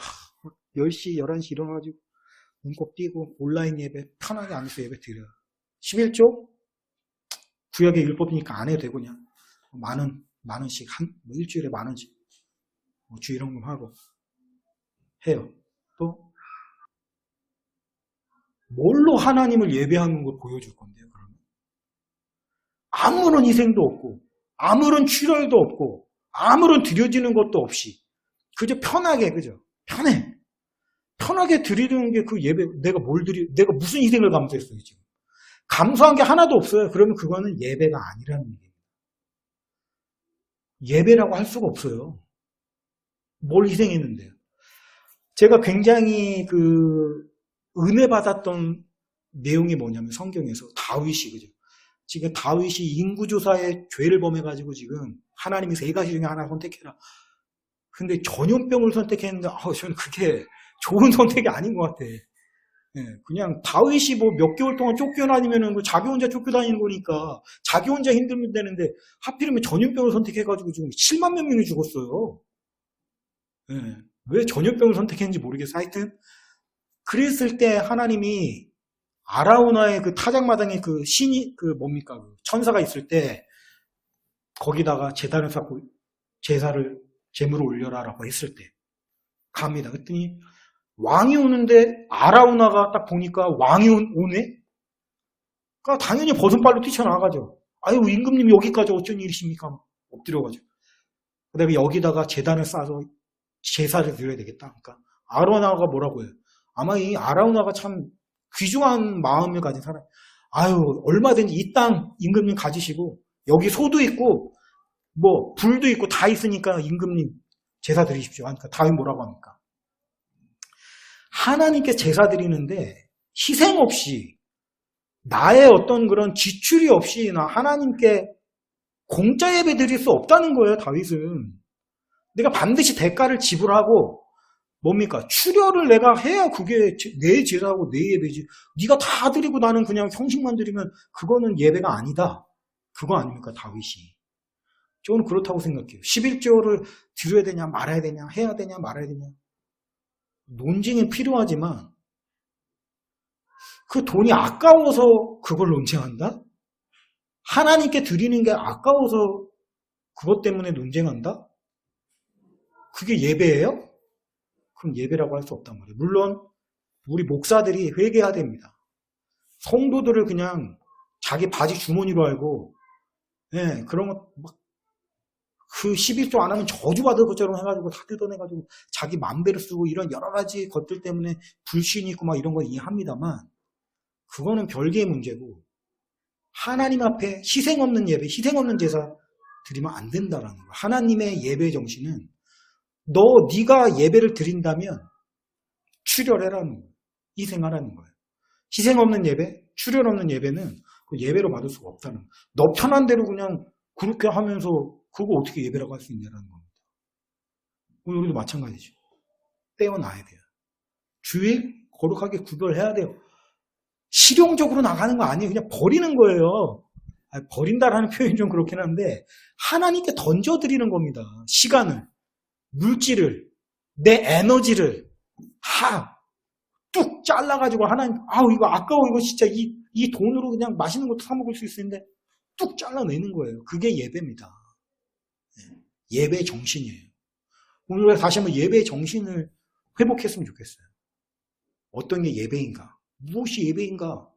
10시, 11시 일어나가지고 눈곱 띄고 온라인 예배 편하게 앉아서 예배 드려요. 11조? 구약의 율법이니까 안 해도 되고 그냥 만 원씩 뭐 일주일에 만 원씩 뭐 주일헌금 하고 해요. 또 뭘로 하나님을 예배하는 걸 보여줄 건데요, 그러면? 아무런 희생도 없고, 아무런 출혈도 없고, 아무런 드려지는 것도 없이, 그저 편하게, 그죠? 편하게 드리는 게 그 예배, 내가 무슨 희생을 감수했어요, 지금? 감수한 게 하나도 없어요. 그러면 그거는 예배가 아니라는 얘기예요. 예배라고 할 수가 없어요. 뭘 희생했는데요? 제가 굉장히 은혜 받았던 내용이 뭐냐면 성경에서 다윗이, 그죠? 지금 다윗이 인구조사에 죄를 범해가지고 지금 하나님이 3가지 중에 하나 선택해라. 근데 전염병을 선택했는데 저는 그게 좋은 선택이 아닌 것 같아. 그냥 다윗이 뭐 몇 개월 동안 쫓겨다니면은 자기 혼자 쫓겨다니는 거니까 자기 혼자 힘들면 되는데 하필이면 전염병을 선택해가지고 지금 7만 몇 명이 죽었어요. 왜 전염병을 선택했는지 모르겠어. 하여튼 그랬을 때 하나님이 아라우나의 그 타작마당에 그 신이 뭡니까 천사가 있을 때 거기다가 제단을 쌓고 제물을 올려라라고 했을 때 갑니다. 그랬더니 왕이 오는데 아라우나가 딱 보니까 왕이 오네? 그러니까 당연히 버선발로 뛰쳐나가죠. 아유 임금님 여기까지 어쩐 일이십니까? 엎드려가지고 그 다음에 여기다가 제단을 쌓아서 제사를 드려야 되겠다. 그러니까 아라우나가 뭐라고 해요? 아마 이 아라우나가 참 귀중한 마음을 가진 사람. 아유 얼마든지 이 땅 임금님 가지시고 여기 소도 있고 뭐 불도 있고 다 있으니까 임금님 제사 드리십시오. 그러니까 다윗 뭐라고 합니까? 하나님께 제사 드리는데 희생 없이 나의 어떤 그런 지출이 없이 나 하나님께 공짜 예배 드릴 수 없다는 거예요. 다윗은. 내가 반드시 대가를 지불하고 뭡니까? 출혈을 내가 해야 그게 내 제사하고 내 예배지. 네가 다 드리고 나는 그냥 형식만 드리면 그거는 예배가 아니다. 그거 아닙니까? 다윗이. 저는 그렇다고 생각해요. 11조를 드려야 되냐 말아야 되냐 해야 되냐 말아야 되냐 논쟁이 필요하지만 그 돈이 아까워서 그걸 논쟁한다? 하나님께 드리는 게 아까워서 그것 때문에 논쟁한다? 그게 예배예요? 그럼 예배라고 할 수 없단 말이에요. 물론 우리 목사들이 회개해야 됩니다. 성도들을 그냥 자기 바지 주머니로 알고 그런 거 막 그 11조 안 하면 저주받을 것처럼 해가지고 다 뜯어내가지고 자기 맘대로 쓰고 이런 여러 가지 것들 때문에 불신이 있고 막 이런 거 이해합니다만 그거는 별개의 문제고 하나님 앞에 희생 없는 예배, 희생 없는 제사 드리면 안 된다라는 거예요. 하나님의 예배 정신은 네가 예배를 드린다면 출혈해라는 거예요. 희생하라는 거예요. 희생 없는 예배, 출혈 없는 예배는 그 예배로 받을 수가 없다는 거예요. 너 편한 대로 그냥 그렇게 하면서 그거 어떻게 예배라고 할 수 있냐라는 겁니다. 우리도 마찬가지죠. 떼어놔야 돼요. 주일 거룩하게 구별해야 돼요. 실용적으로 나가는 거 아니에요. 그냥 버리는 거예요. 버린다라는 표현이 좀 그렇긴 한데 하나님께 던져드리는 겁니다. 시간을, 물질을, 내 에너지를 다 뚝 잘라가지고 하나님, 이거 아까워. 이거 진짜 이 돈으로 그냥 맛있는 것도 사 먹을 수 있는데 뚝 잘라내는 거예요. 그게 예배입니다. 예배의 정신이에요. 오늘 다시 한번 예배의 정신을 회복했으면 좋겠어요. 어떤 게 예배인가? 무엇이 예배인가?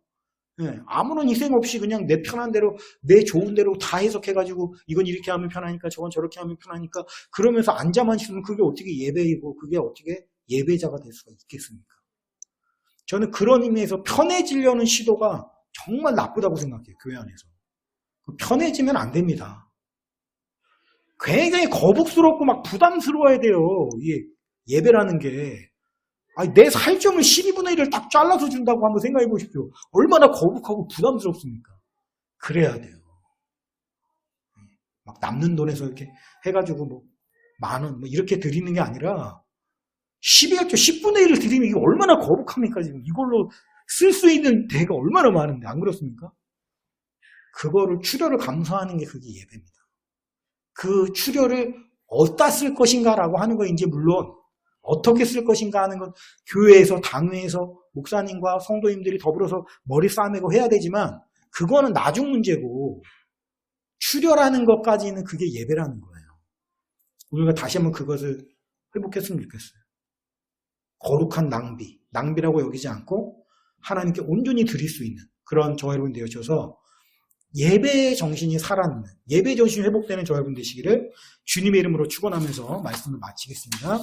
아무런 희생 없이 그냥 내 편한 대로, 내 좋은 대로 다 해석해가지고 이건 이렇게 하면 편하니까 저건 저렇게 하면 편하니까 그러면서 앉아만 있으면 그게 어떻게 예배이고 그게 어떻게 예배자가 될 수가 있겠습니까? 저는 그런 의미에서 편해지려는 시도가 정말 나쁘다고 생각해요. 교회 안에서. 편해지면 안 됩니다. 굉장히 거북스럽고 막 부담스러워야 돼요. 이게 예배라는 게. 내 살점을 12분의 1을 딱 잘라서 준다고 한번 생각해 보십시오. 얼마나 거북하고 부담스럽습니까? 그래야 돼요. 막 남는 돈에서 이렇게 해가지고 뭐 10,000원 이렇게 드리는 게 아니라 12일조 10분의 1을 드리면 이게 얼마나 거북합니까? 지금 이걸로 쓸 수 있는 데가 얼마나 많은데 안 그렇습니까? 그거를 출혈을 감수하는 게 그게 예배입니다. 그 출혈을 어디다 쓸 것인가라고 하는 거 이제 물론 어떻게 쓸 것인가 하는 건 교회에서 당회에서 목사님과 성도님들이 더불어서 머리 싸매고 해야 되지만 그거는 나중 문제고 출혈하는 것까지는 그게 예배라는 거예요. 우리가 다시 한번 그것을 회복했으면 좋겠어요. 거룩한 낭비라고 여기지 않고 하나님께 온전히 드릴 수 있는 그런 저와 여러분 되어셔서 예배의 정신이 살아있는 예배 정신이 회복되는 저와 여러분 되시기를 주님의 이름으로 축원하면서 말씀을 마치겠습니다.